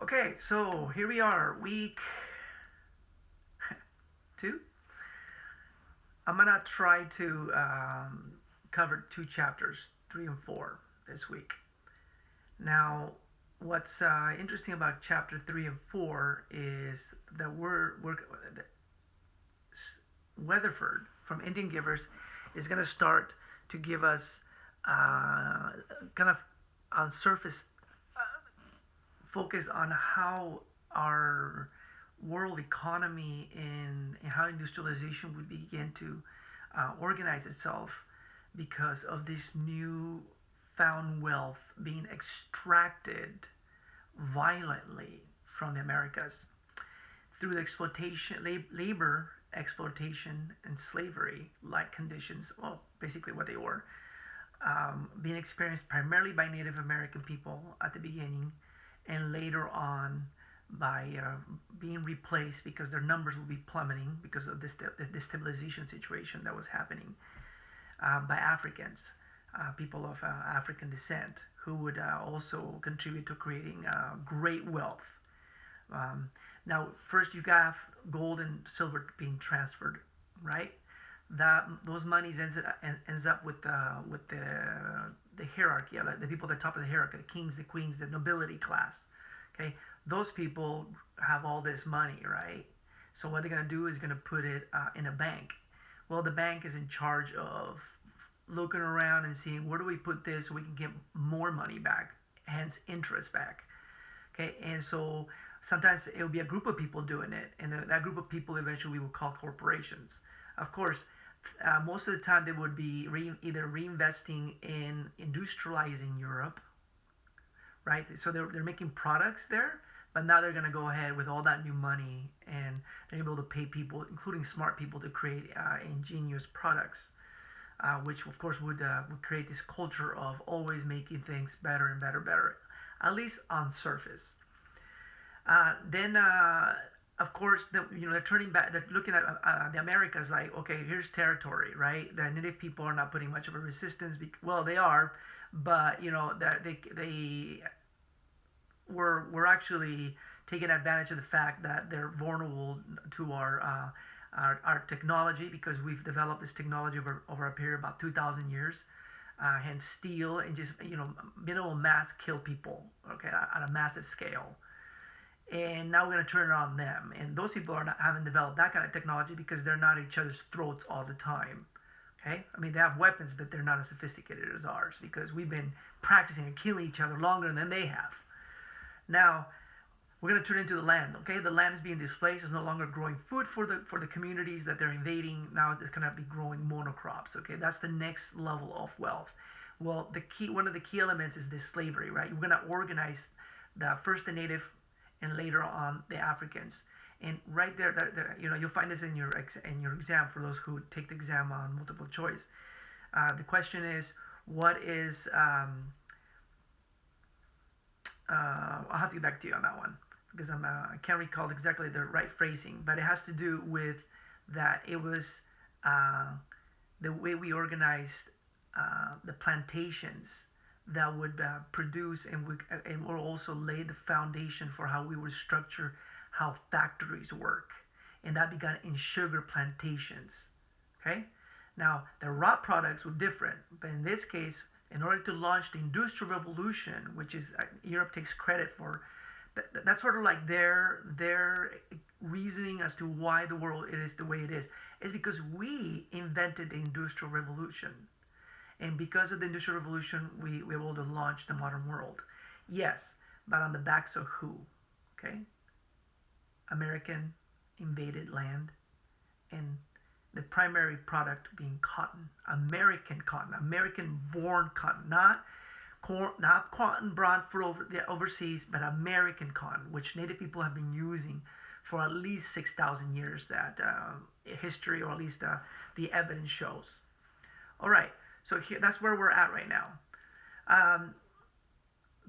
Okay, so here we are, week two. I'm gonna try to cover two chapters, three and four, this week. Now, what's interesting about chapter three and four is that Weatherford from Indian Givers is gonna start to give us kind of on surface focus on how our world economy and how industrialization would begin to organize itself because of this new found wealth being extracted violently from the Americas through the exploitation, labor exploitation, and slavery like conditions. Well, basically what they were. Being experienced primarily by Native American people at the beginning, and later on by being replaced because their numbers will be plummeting because of this destabilization situation that was happening by Africans, people of African descent, who would also contribute to creating great wealth. Now, first you got gold and silver being transferred, right? That those monies ends up with the hierarchy, like the people at the top of the hierarchy, the kings, the queens, the nobility class. Okay, those people have all this money, right? So what they're gonna do is gonna put it in a bank. Well, the bank is in charge of looking around and seeing where do we put this so we can get more money back, hence interest back. Okay, and so sometimes it will be a group of people doing it, and that group of people eventually we will call corporations. Of course, most of the time they would be either reinvesting in industrializing Europe, right? So they're making products there, but now they're going to go ahead with all that new money and they're going to be able to pay people, including smart people, to create ingenious products, which of course would create this culture of always making things better and better, better, at least on surface. Then of course, they're turning back. They're looking at the Americas like, okay, here's territory, right? The native people are not putting much of a resistance. Well, they are, but that they were actually taking advantage of the fact that they're vulnerable to our technology because we've developed this technology over a period of about 2,000 years. Hence, steel and just being able to mass kill people, okay, at a massive scale. And now we're going to turn it on them, and those people haven't developed that kind of technology because they're not at each other's throats all the time. Okay, I mean they have weapons, but they're not as sophisticated as ours because we've been practicing and killing each other longer than they have. Now we're going to turn into the land. Okay, the land is being displaced. It's no longer growing food for the communities that they're invading. Now it's going to be growing monocrops. Okay, that's the next level of wealth. Well, one of the key elements is this slavery, right? We're going to organize the native and later on the Africans. And right there, you'll find this in your exam for those who take the exam on multiple choice. The question is, what is? I'll have to get back to you on that one because I can't recall exactly the right phrasing, but it has to do with that it was the way we organized the plantations that would produce and will also lay the foundation for how we would structure how factories work. And that began in sugar plantations. Okay? Now, the raw products were different, but in this case, in order to launch the Industrial Revolution, which is Europe takes credit for, that's sort of like their reasoning as to why the world it is the way it is because we invented the Industrial Revolution. And because of the Industrial Revolution, we were able to launch the modern world. Yes, but on the backs of who? Okay? American invaded land, and the primary product being cotton. American cotton, American-born cotton, not cotton brought for overseas, but American cotton, which Native people have been using for at least 6,000 years. That history, or at least the evidence shows. All right. So here, that's where we're at right now.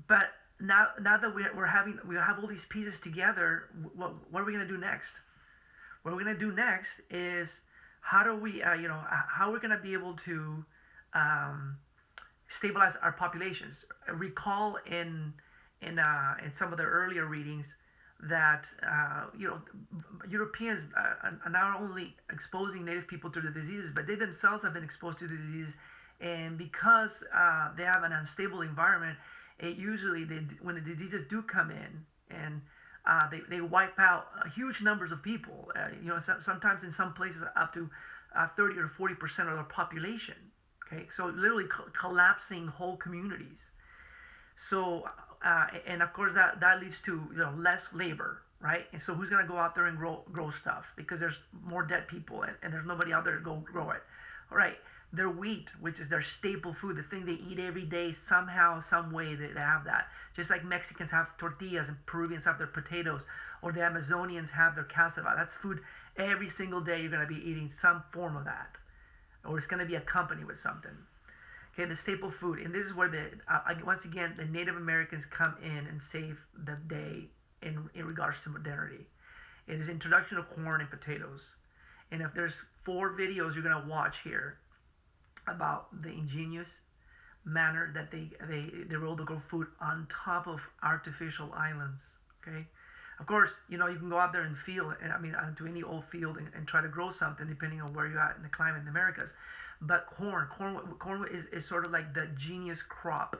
But now that we have all these pieces together, what are we going to do next? What we're going to do next is how we're going to be able to stabilize our populations. Recall in in some of the earlier readings that Europeans are not only exposing native people to the diseases, but they themselves have been exposed to the disease, and because they have an unstable environment, it usually when the diseases do come in and they wipe out huge numbers of people. Sometimes in some places up to 30 or 40% of their population. Okay, so literally collapsing whole communities. So, and of course that leads to less labor, right? And so who's gonna go out there and grow stuff because there's more dead people and there's nobody out there to go grow it. All right, their wheat, which is their staple food, the thing they eat every day, somehow, some way they have that. Just like Mexicans have tortillas and Peruvians have their potatoes, or the Amazonians have their cassava. That's food every single day. You're gonna be eating some form of that, or it's gonna be accompanied with something. Okay, the staple food, and this is where once again the Native Americans come in and save the day in regards to modernity. It is introduction of corn and potatoes, and if there's 4 videos you're gonna watch here about the ingenious manner that they were able to grow food on top of artificial islands. Okay, of course you can go out there in the field, and to any old field and try to grow something depending on where you're at in the climate in the Americas. But corn is sort of like the genius crop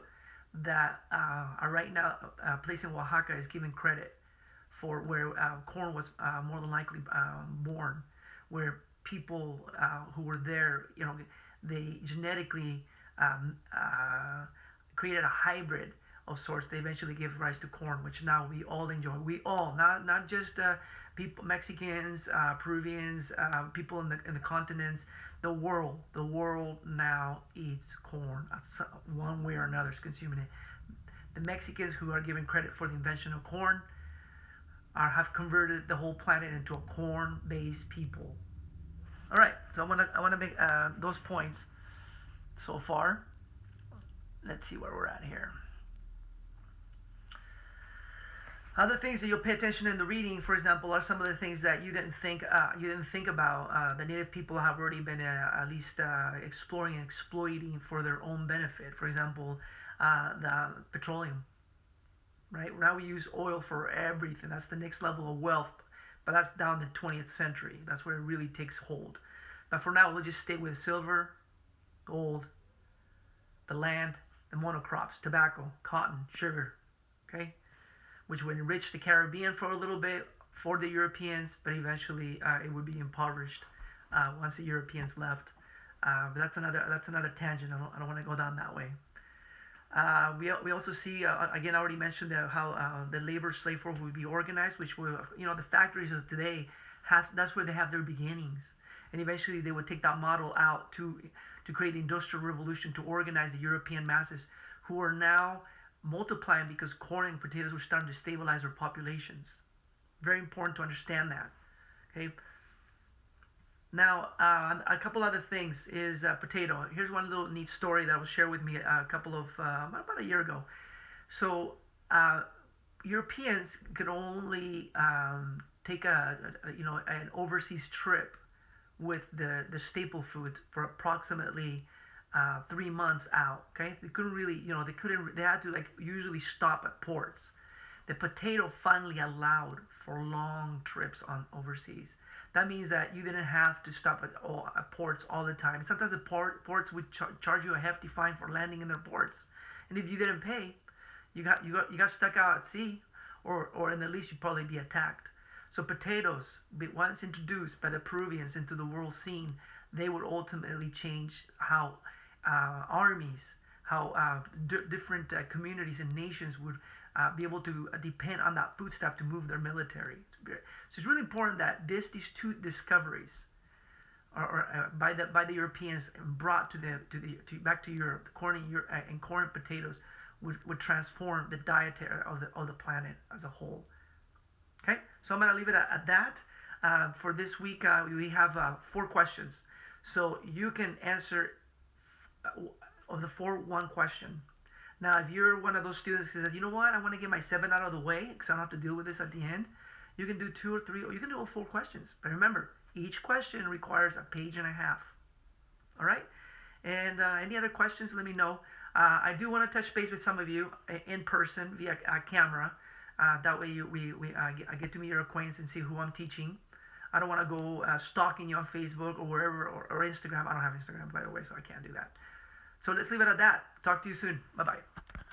that right now a place in Oaxaca is given credit for, where corn was more than likely born, where people who were there, they genetically created a hybrid of sorts. They eventually gave rise to corn, which now we all enjoy. We all, not just people, Mexicans, Peruvians, people in the continents. The world now eats corn. One way or another is consuming it. The Mexicans, who are given credit for the invention of corn, have converted the whole planet into a corn-based people. All right, so I want to make those points so far. Let's see where we're at here. Other things that you'll pay attention in the reading, for example, are some of the things that you didn't think about. The native people have already been at least exploring and exploiting for their own benefit. For example, the petroleum. Right now we use oil for everything. That's the next level of wealth, but that's down the 20th century. That's where it really takes hold. But for now, we'll just stay with silver, gold, the land, the monocrops, tobacco, cotton, sugar. Okay. Which would enrich the Caribbean for a little bit for the Europeans, but eventually it would be impoverished once the Europeans left. But that's another tangent. I don't want to go down that way. We also see again, I already mentioned how the labor slave force would be organized, which will the factories of today that's where they have their beginnings, and eventually they would take that model out to create the Industrial Revolution, to organize the European masses who are now multiplying because corn and potatoes were starting to stabilize their populations. Very important to understand that. Okay. Now, a couple other things is potato. Here's one little neat story that was shared with me about a year ago. So, Europeans could only take an overseas trip with the staple food for approximately 3 months out. Okay, they couldn't really, they had to usually stop at ports. The potato finally allowed for long trips on overseas. That means that you didn't have to stop at ports all the time. Sometimes the ports would charge you a hefty fine for landing in their ports, and if you didn't pay, you got stuck out at sea, or in the least you'd probably be attacked. So potatoes, once introduced by the Peruvians into the world scene, they would ultimately change how armies, how different communities and nations would be able to depend on that foodstuff to move their military. So it's really important that these 2 discoveries are by the Europeans brought back to Europe. Corn and corn and potatoes would transform the dietary of the planet as a whole. Okay, so I'm going to leave it at that. For this week, we have 4 questions. So you can answer of the 4 one question. Now, if you're one of those students who says, you know what, I want to get my 7 out of the way because I don't have to deal with this at the end, you can do 2 or 3, or you can do all 4 questions. But remember, each question requires a page and a half. All right? And any other questions, let me know. I do want to touch base with some of you in person via camera. That way, I get to meet your acquaintance and see who I'm teaching. I don't want to go stalking you on Facebook or wherever, or Instagram. I don't have Instagram, by the way, so I can't do that. So let's leave it at that. Talk to you soon. Bye bye.